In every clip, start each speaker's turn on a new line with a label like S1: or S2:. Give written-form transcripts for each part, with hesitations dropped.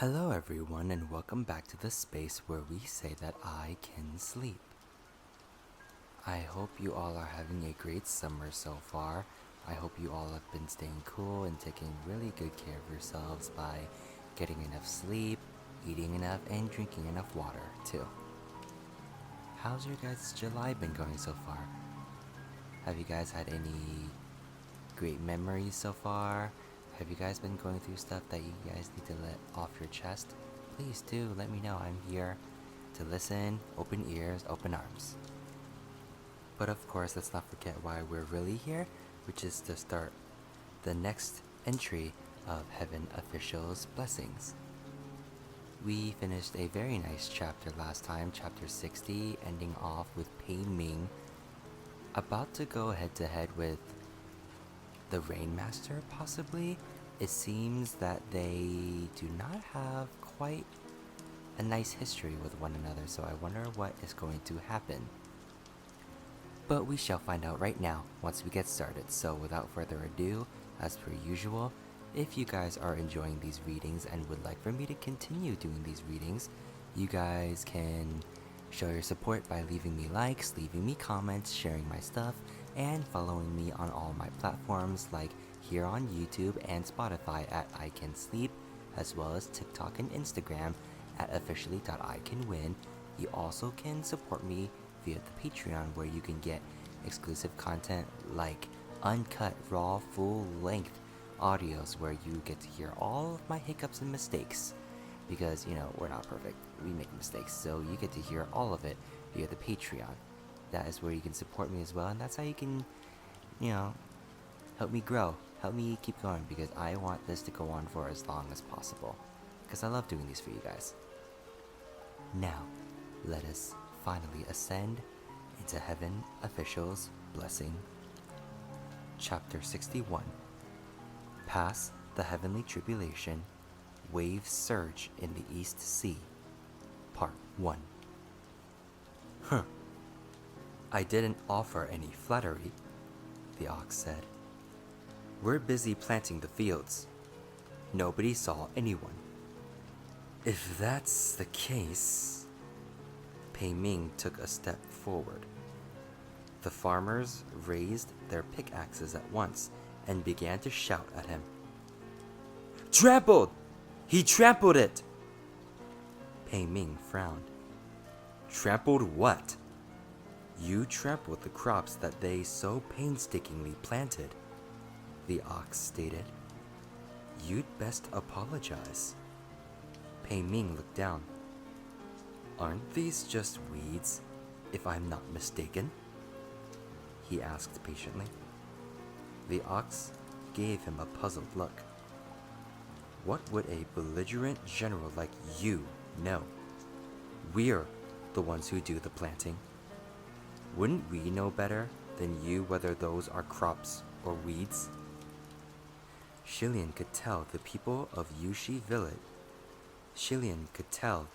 S1: Hello everyone and welcome back to the space where we say that I can sleep. I hope you all are having a great summer so far. I hope you all have been staying cool and taking really good care of yourselves by getting enough sleep, eating enough, and drinking enough water too. How's your guys' July been going so far? Have you guys had any great memories so far? Have you guys been going through stuff that you guys need to let off your chest? Please do let me know. I'm here to listen, open ears, open arms. But of course, let's not forget why we're really here, which is to start the next entry of Heaven Officials' Blessings. We finished a very nice chapter last time, chapter 60, ending off with Pei Ming about to go head to head with the Rainmaster, possibly. It seems that they do not have quite a nice history with one another, so I wonder what is going to happen. But we shall find out right now once we get started. So without further ado, as per usual, if you guys are enjoying these readings and would like for me to continue doing these readings, you guys can show your support by leaving me likes, leaving me comments, sharing my stuff, and following me on all my platforms like here on YouTube and Spotify at iKenSleep, as well as TikTok and Instagram at officially.ikenwin. You also can support me via the Patreon, where you can get exclusive content like uncut, raw, full-length audios where you get to hear all of my hiccups and mistakes. Because, we're not perfect. We make mistakes, so you get to hear all of it via the Patreon. That is where you can support me as well, and that's how you can, help me grow, help me keep going, because I want this to go on for as long as possible, because I love doing these for you guys. Now, let us finally ascend into Heaven Officials' Blessing. Chapter 61. Past the Heavenly Tribulation, Waves Surge in the East Sea. Part 1. I didn't offer any flattery, the ox said. We're busy planting the fields. Nobody saw anyone. If that's the case... Pei Ming took a step forward. The farmers raised their pickaxes at once and began to shout at him. Trampled! He trampled it! Pei Ming frowned. Trampled what? You trampled the crops that they so painstakingly planted, the ox stated. You'd best apologize. Pei Ming looked down. Aren't these just weeds, if I'm not mistaken? He asked patiently. The ox gave him a puzzled look. What would a belligerent general like you know? We're the ones who do the planting. Wouldn't we know better than you whether those are crops or weeds? Shilian could tell the people of Yushi village. Shilian could tell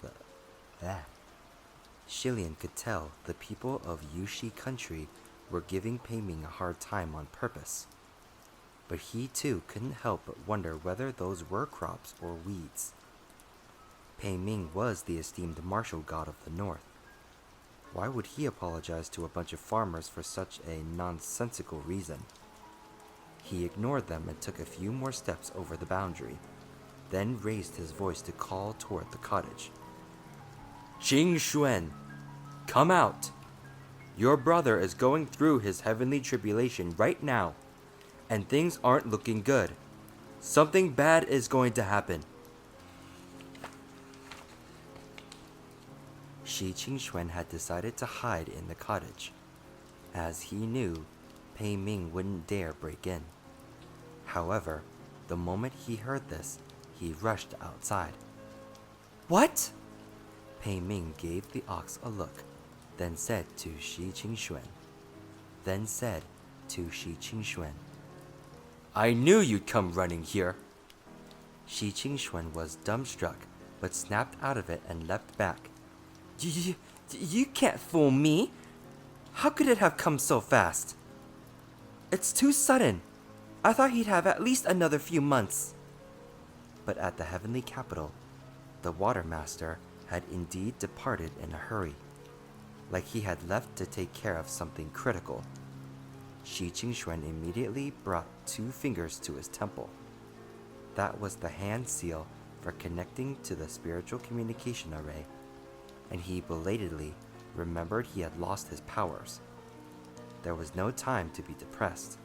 S1: the people of Yushi country were giving Pei Ming a hard time on purpose. But he too couldn't help but wonder whether those were crops or weeds. Pei Ming was the esteemed martial god of the north. Why would he apologize to a bunch of farmers for such a nonsensical reason? He ignored them and took a few more steps over the boundary, then raised his voice to call toward the cottage. Jing Xuan, come out! Your brother is going through his heavenly tribulation right now, and things aren't looking good. Something bad is going to happen. Shi Qingxuan had decided to hide in the cottage, as he knew Pei Ming wouldn't dare break in. However, the moment he heard this, he rushed outside. What? Pei Ming gave the ox a look, then said to Shi Qingxuan. I knew you'd come running here. Shi Qingxuan was dumbstruck, but snapped out of it and leapt back. You can't fool me. How could it have come so fast? It's too sudden. I thought he'd have at least another few months. But at the heavenly capital, The Water Master had indeed departed in a hurry, like he had left to take care of something critical. Shi Qingxuan immediately brought 2 fingers to his temple. That was the hand seal for connecting to the spiritual communication array, and he belatedly remembered he had lost his powers. There was no time to be depressed,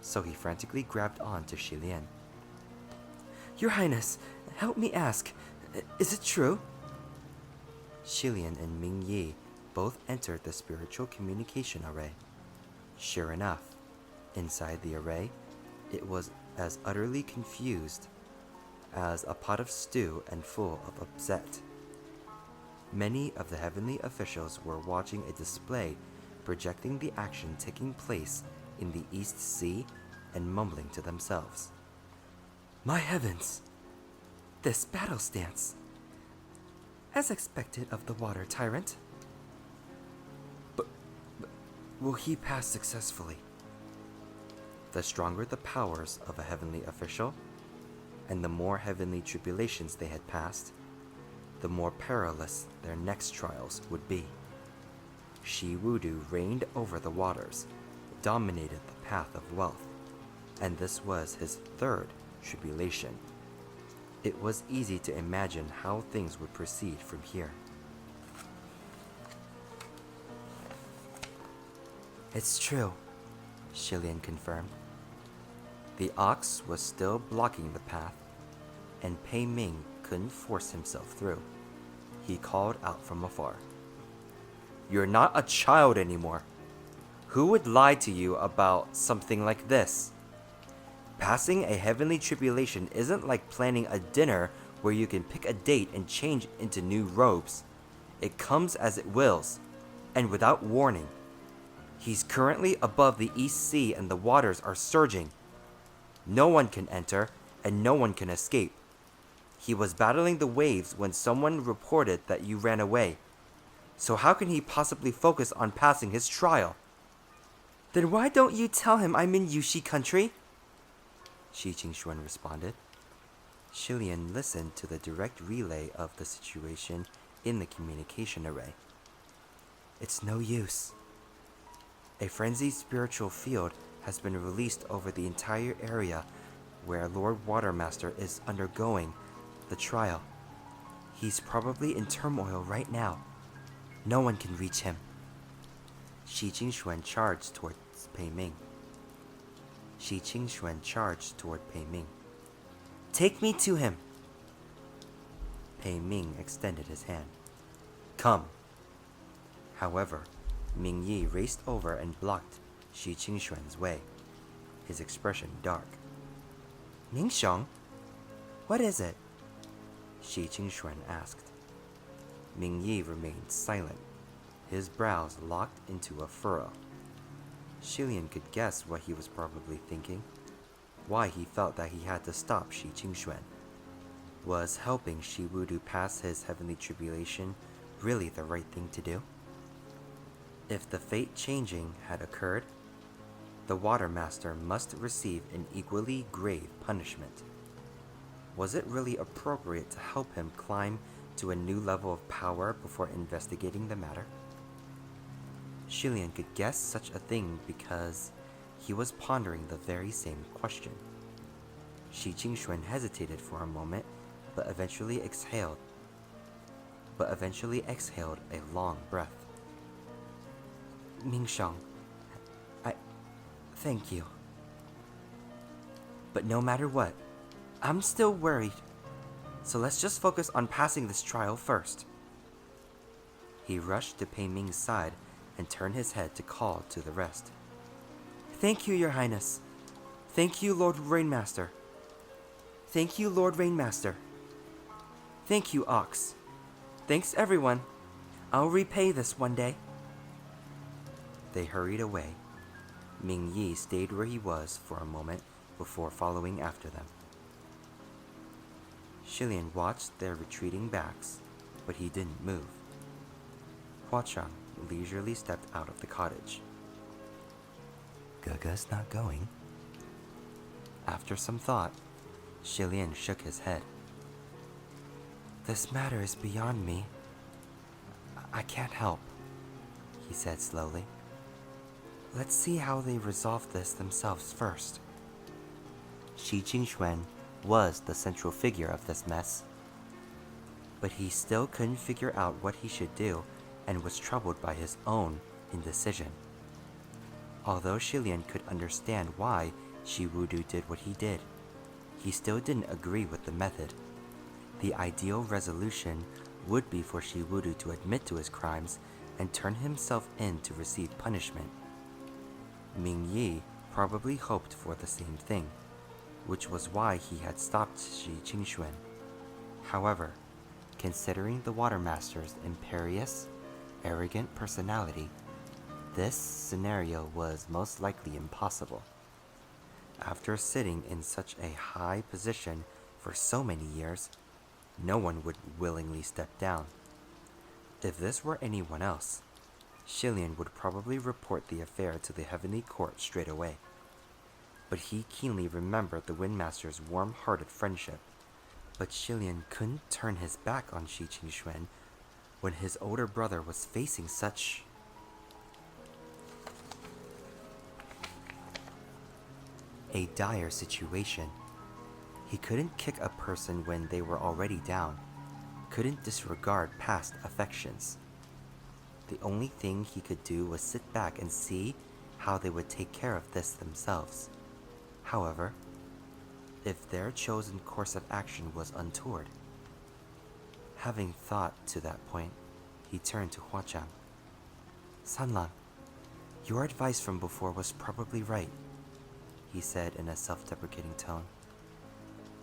S1: so he frantically grabbed on to Shilian. "Your Highness, help me ask, is it true?" Shilian and Ming Yi both entered the spiritual communication array. Sure enough, inside the array, it was as utterly confused as a pot of stew and full of upset. Many of the heavenly officials were watching a display projecting the action taking place in the East Sea and mumbling to themselves. "My heavens! This battle stance! As expected of the water tyrant. But will he pass successfully?" The stronger the powers of a heavenly official, and the more heavenly tribulations they had passed, the more perilous their next trials would be. Shi Wudu reigned over the waters, dominated the path of wealth, and this was his 3rd tribulation. It was easy to imagine how things would proceed from here. "It's true," Shilian confirmed. The ox was still blocking the path, and Pei Ming couldn't force himself through. He called out from afar. "You're not a child anymore. Who would lie to you about something like this? Passing a heavenly tribulation isn't like planning a dinner where you can pick a date and change into new robes. It comes as it wills, and without warning. He's currently above the East Sea and the waters are surging. No one can enter, and no one can escape. He was battling the waves when someone reported that you ran away. So how can he possibly focus on passing his trial?" "Then why don't you tell him I'm in Yushi country?" Shi Qingxuan responded. Shilian listened to the direct relay of the situation in the communication array. "It's no use. A frenzied spiritual field has been released over the entire area where Lord Watermaster is undergoing the trial. He's probably in turmoil right now. No one can reach him." Shi Qingxuan charged towards Pei Ming. "Take me to him." Pei Ming extended his hand. "Come." However, Ming Yi raced over and blocked Shi Qingxuan's way, his expression dark. "Ming Xiong, what is it?" Shi Qingxuan asked. Ming Yi remained silent, his brows locked into a furrow. Shilian could guess what he was probably thinking, why he felt that he had to stop Shi Qingxuan. Was helping Shi Wudu pass his heavenly tribulation really the right thing to do? If the fate changing had occurred, the Water Master must receive an equally grave punishment. Was it really appropriate to help him climb to a new level of power before investigating the matter? Shilian could guess such a thing because he was pondering the very same question. Shi Qingxuan hesitated for a moment, but eventually exhaled a long breath. "Ming Xiong, thank you. But no matter what, I'm still worried. So let's just focus on passing this trial first." He rushed to Pei Ming's side and turned his head to call to the rest. "Thank you, Your Highness. Thank you, Lord Rainmaster. Thank you, Lord Rainmaster. Thank you, Ox. Thanks, everyone. I'll repay this one day." They hurried away. Ming Yi stayed where he was for a moment before following after them. Shilian watched their retreating backs, but he didn't move. Hua Chang leisurely stepped out of the cottage. "Gaga's not going?" After some thought, Shilian shook his head. This matter is beyond me. I can't help, he said slowly. Let's see how they resolve this themselves first. Shi Qingxuan was the central figure of this mess, but he still couldn't figure out what he should do and was troubled by his own indecision. Although Shilian could understand why Shi Wudu did what he did, he still didn't agree with the method. The ideal resolution would be for Shi Wudu to admit to his crimes and turn himself in to receive punishment. Ming Yi probably hoped for the same thing, which was why he had stopped Shi Qingxuan. However, considering the Watermaster's imperious, arrogant personality, this scenario was most likely impossible. After sitting in such a high position for so many years, no one would willingly step down. If this were anyone else, Shilian would probably report the affair to the Heavenly Court straight away. But he keenly remembered the Windmaster's warm-hearted friendship. But Shilian couldn't turn his back on Shi Qingxuan when his older brother was facing such a dire situation. He couldn't kick a person when they were already down, couldn't disregard past affections. The only thing he could do was sit back and see how they would take care of this themselves. However, if their chosen course of action was untoward. Having thought to that point, he turned to Huachang. Sanlang, your advice from before was probably right, he said in a self-deprecating tone.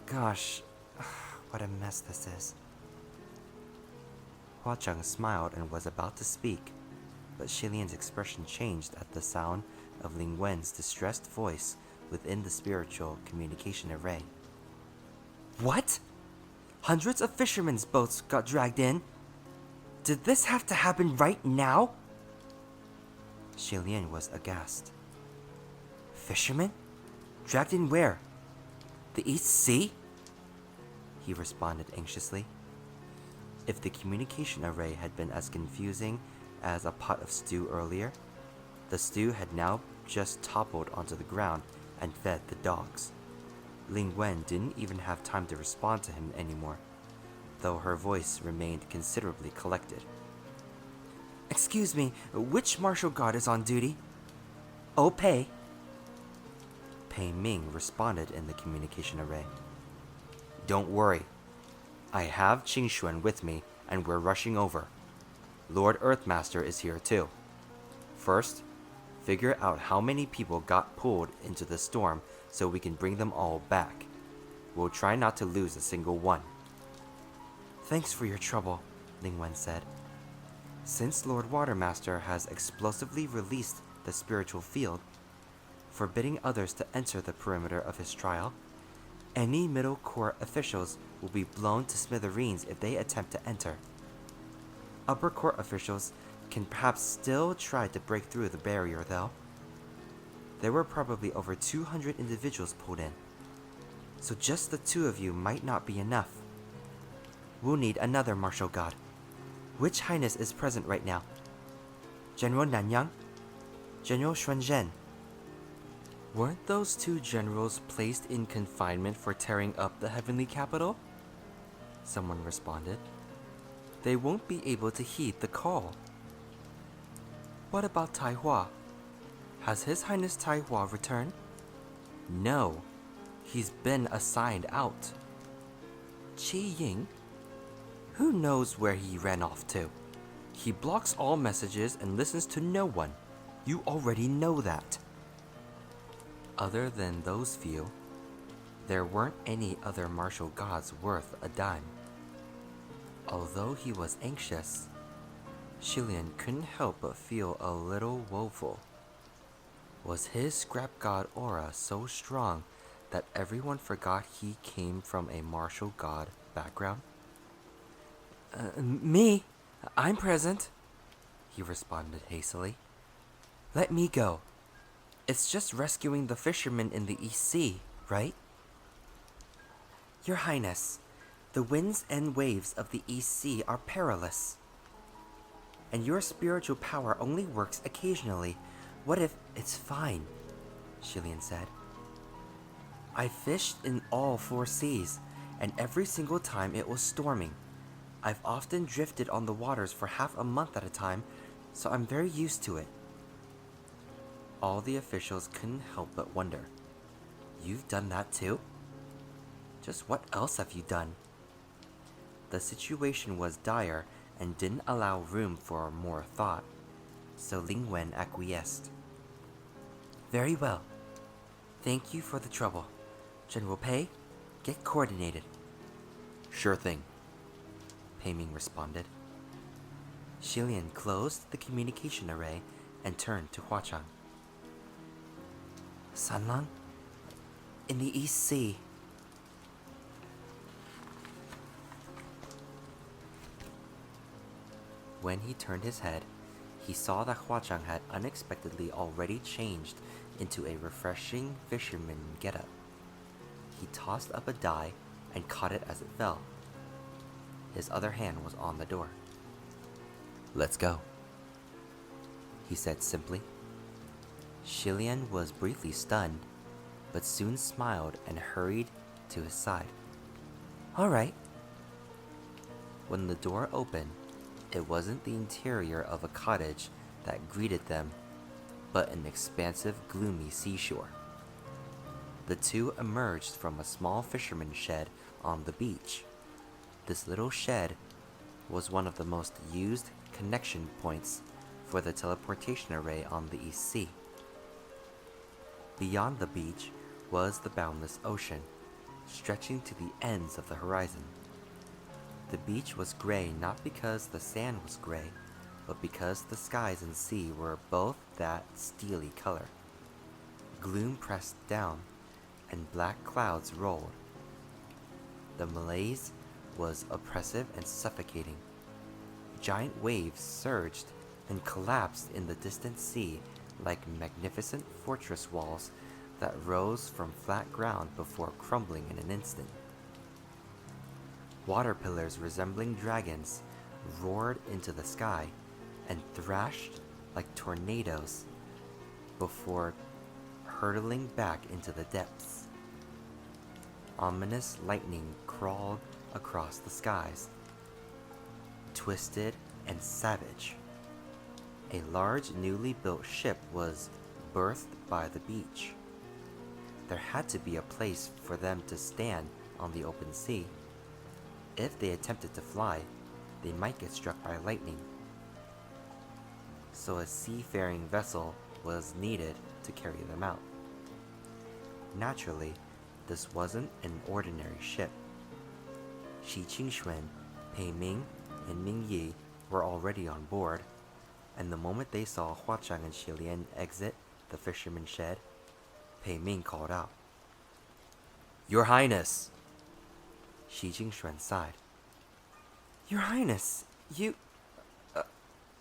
S1: Gosh, what a mess this is. Huachang smiled and was about to speak, but Shilian's expression changed at the sound of Ling Wen's distressed voice within the spiritual communication array. What? Hundreds of fishermen's boats got dragged in? Did this have to happen right now? Shilian was aghast. Fishermen? Dragged in where? The East Sea? He responded anxiously. If the communication array had been as confusing as a pot of stew earlier, the stew had now just toppled onto the ground and fed the dogs. Ling Wen didn't even have time to respond to him anymore, though her voice remained considerably collected. Excuse me, which martial god is on duty? Oh, Pei. Pei Ming responded in the communication array. Don't worry. I have Qingxuan with me, and we're rushing over. Lord Earthmaster is here too. First, figure out how many people got pulled into the storm so we can bring them all back. We'll try not to lose a single one. Thanks for your trouble, Ling Wen said. Since Lord Watermaster has explosively released the spiritual field, forbidding others to enter the perimeter of his trial, any middle court officials will be blown to smithereens if they attempt to enter. Upper court officials can perhaps still try to break through the barrier, though. There were probably over 200 individuals pulled in, so just the two of you might not be enough. We'll need another martial god. Which highness is present right now? General Nanyang? General Xuanzhen? Weren't those two generals placed in confinement for tearing up the heavenly capital? Someone responded. They won't be able to heed the call. What about Tai Hua? Has His Highness Tai Hua returned? No, he's been assigned out. Qi Ying? Who knows where he ran off to? He blocks all messages and listens to no one. You already know that. Other than those few, there weren't any other martial gods worth a dime. Although he was anxious, Shilian couldn't help but feel a little woeful. Was his scrap god aura so strong that everyone forgot he came from a martial god background? Me? I'm present, he responded hastily. Let me go. It's just rescuing the fishermen in the East Sea, right? Your Highness, The winds and waves of the East Sea are perilous. And your spiritual power only works occasionally. What if it's fine? Shilian said. I fished in all 4 seas, and every single time it was storming. I've often drifted on the waters for half a month at a time, so I'm very used to it. All the officials couldn't help but wonder. You've done that too? Just what else have you done? The situation was dire and didn't allow room for more thought, so Ling Wen acquiesced. Very well. Thank you for the trouble. General Pei, get coordinated. Sure thing, Pei Ming responded. Shilian closed the communication array and turned to Hua Chang. Sanlang, in the East Sea. When he turned his head, he saw that Hua Chang had unexpectedly already changed into a refreshing fisherman getup. He tossed up a die and caught it as it fell. His other hand was on the door. Let's go, he said simply. Shilian was briefly stunned, but soon smiled and hurried to his side. All right. When the door opened, it wasn't the interior of a cottage that greeted them, but an expansive, gloomy seashore. The two emerged from a small fisherman's shed on the beach. This little shed was one of the most used connection points for the teleportation array on the East Sea. Beyond the beach was the boundless ocean, stretching to the ends of the horizon. The beach was gray not because the sand was gray, but because the skies and sea were both that steely color. Gloom pressed down, and black clouds rolled. The malaise was oppressive and suffocating. Giant waves surged and collapsed in the distant sea like magnificent fortress walls that rose from flat ground before crumbling in an instant. Water pillars resembling dragons roared into the sky and thrashed like tornadoes before hurtling back into the depths. Ominous lightning crawled across the skies, twisted and savage. A large newly built ship was berthed by the beach. There had to be a place for them to stand on the open sea. If they attempted to fly, they might get struck by lightning. So a seafaring vessel was needed to carry them out. Naturally, this wasn't an ordinary ship. Shi Qingxuan, Pei Ming, and Ming Yi were already on board, and the moment they saw Hua Chang and Shilian exit the fisherman's shed, Pei Ming called out, "Your Highness!" Shi Jingxuan sighed. Your Highness, you...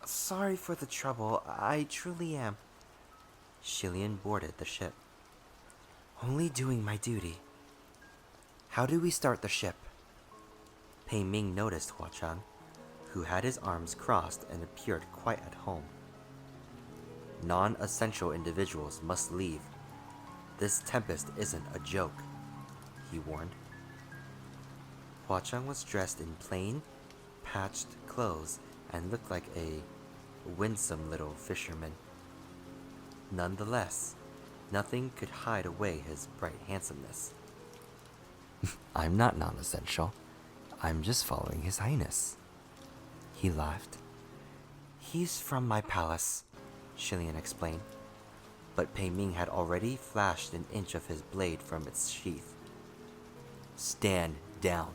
S1: sorry for the trouble, I truly am. Shilian boarded the ship. Only doing my duty. How do we start the ship? Pei Ming noticed Hua Chang, who had his arms crossed and appeared quite at home. Non-essential individuals must leave. This tempest isn't a joke, he warned. Hua Chang was dressed in plain, patched clothes and looked like a winsome little fisherman. Nonetheless, nothing could hide away his bright handsomeness. I'm not non-essential. I'm just following His Highness. He laughed. He's from my palace, Shilian explained. But Pei Ming had already flashed an inch of his blade from its sheath. Stand down,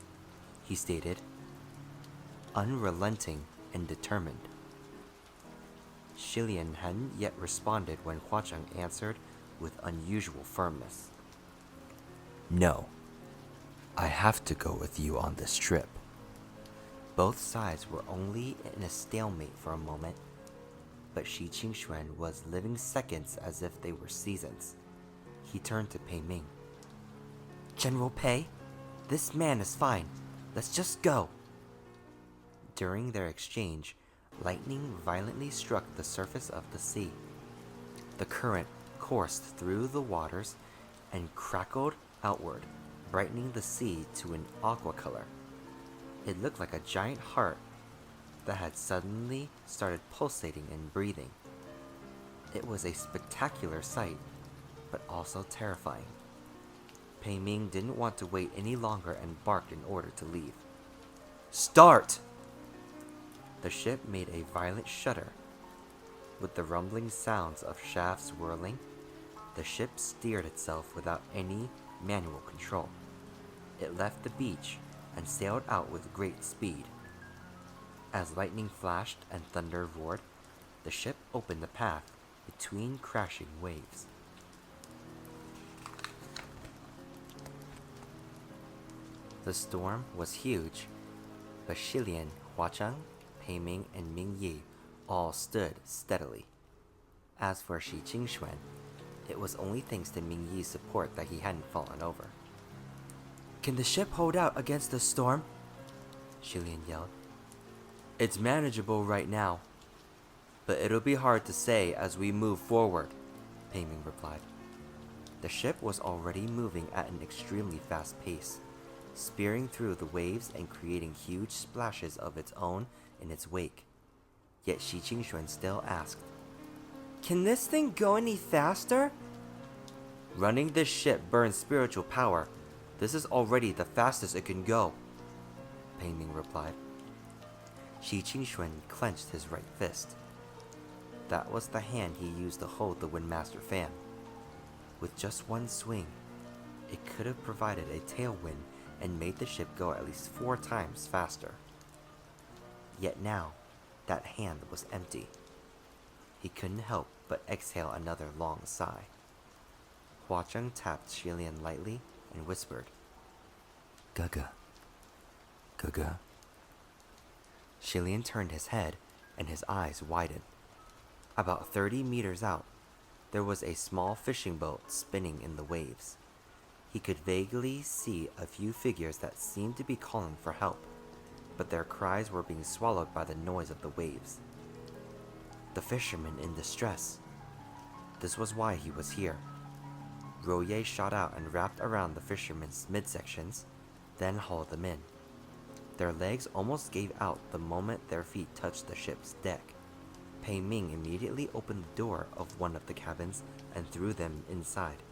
S1: he stated, unrelenting and determined. Shilian hadn't yet responded when Hua Chang answered with unusual firmness. No, I have to go with you on this trip. Both sides were only in a stalemate for a moment, but Shi Qingxuan was living seconds as if they were seasons. He turned to Pei Ming. General Pei, this man is fine. Let's just go. During their exchange, lightning violently struck the surface of the sea. The current coursed through the waters and crackled outward, brightening the sea to an aqua color. It looked like a giant heart that had suddenly started pulsating and breathing. It was a spectacular sight, but also terrifying. Pei Ming didn't want to wait any longer and barked in order to leave. Start! The ship made a violent shudder. With the rumbling sounds of shafts whirling, the ship steered itself without any manual control. It left the beach and sailed out with great speed. As lightning flashed and thunder roared, the ship opened a path between crashing waves. The storm was huge, but Shilian, Huacheng, Pei Ming, and Ming Yi all stood steadily. As for Shi Qingxuan, it was only thanks to Ming Yi's support that he hadn't fallen over. Can the ship hold out against the storm? Shilian yelled. It's manageable right now, but it'll be hard to say as we move forward, Pei Ming replied. The ship was already moving at an extremely fast pace, spearing through the waves and creating huge splashes of its own in its wake. Yet Shi Qingxuan still asked, Can this thing go any faster? Running this ship burns spiritual power. This is already the fastest it can go, Pei Ming replied. Shi Qingxuan clenched his right fist. That was the hand he used to hold the Windmaster fan. With just one swing, it could have provided a tailwind and made the ship go at least 4 times faster. Yet now, that hand was empty. He couldn't help but exhale another long sigh. Huacheng tapped Shilian lightly and whispered, Gaga. Gaga. Shilian turned his head and his eyes widened. About 30 meters out, there was a small fishing boat spinning in the waves. He could vaguely see a few figures that seemed to be calling for help, but their cries were being swallowed by the noise of the waves. The fisherman in distress. This was why he was here. Roye shot out and wrapped around the fishermen's midsections, then hauled them in. Their legs almost gave out the moment their feet touched the ship's deck. Pei Ming immediately opened the door of one of the cabins and threw them inside.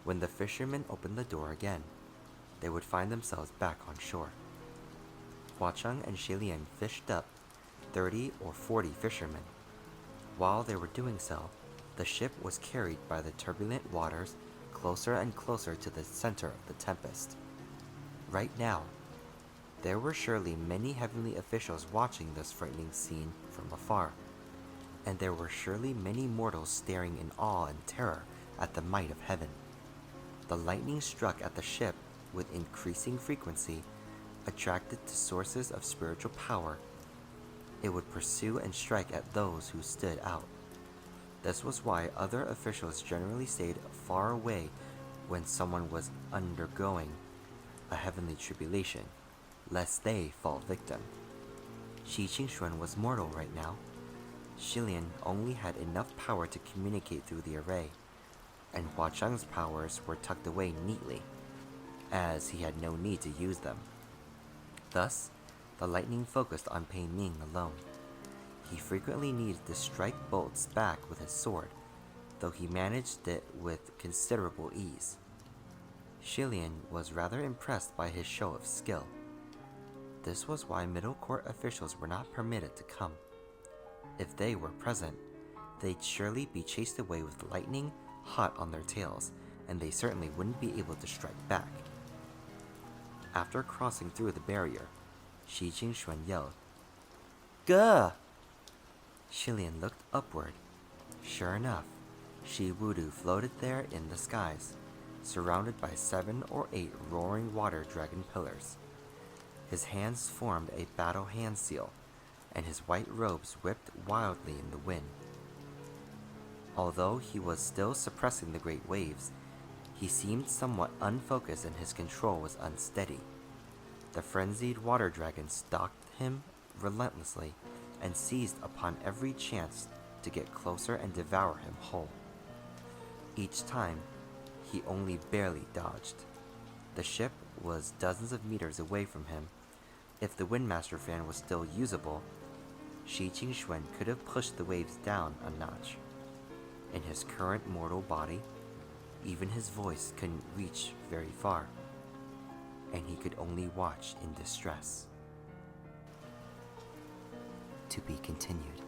S1: When the fishermen opened the door again, they would find themselves back on shore. Huacheng and Shilian fished up 30 or 40 fishermen. While they were doing so, the ship was carried by the turbulent waters closer and closer to the center of the tempest. Right now, there were surely many heavenly officials watching this frightening scene from afar, and there were surely many mortals staring in awe and terror at the might of heaven. The lightning struck at the ship with increasing frequency, attracted to sources of spiritual power. It would pursue and strike at those who stood out. This was why other officials generally stayed far away when someone was undergoing a heavenly tribulation, lest they fall victim. Shi Qingxuan was mortal right now. Shilian only had enough power to communicate through the array, and Huacheng's powers were tucked away neatly, as he had no need to use them. Thus, the lightning focused on Pei Ming alone. He frequently needed to strike bolts back with his sword, though he managed it with considerable ease. Shilian was rather impressed by his show of skill. This was why middle court officials were not permitted to come. If they were present, they'd surely be chased away with lightning hot on their tails, and they certainly wouldn't be able to strike back. After crossing through the barrier, Shi Qingxuan yelled, Gah! Shilian looked upward. Sure enough, Shi Wudu floated there in the skies, surrounded by 7 or 8 roaring water dragon pillars. His hands formed a battle hand seal, and his white robes whipped wildly in the wind. Although he was still suppressing the great waves, he seemed somewhat unfocused and his control was unsteady. The frenzied water dragon stalked him relentlessly and seized upon every chance to get closer and devour him whole. Each time, he only barely dodged. The ship was dozens of meters away from him. If the Windmaster fan was still usable, Shi Qingxuan could have pushed the waves down a notch. In his current mortal body, even his voice couldn't reach very far, and he could only watch in distress. To be continued.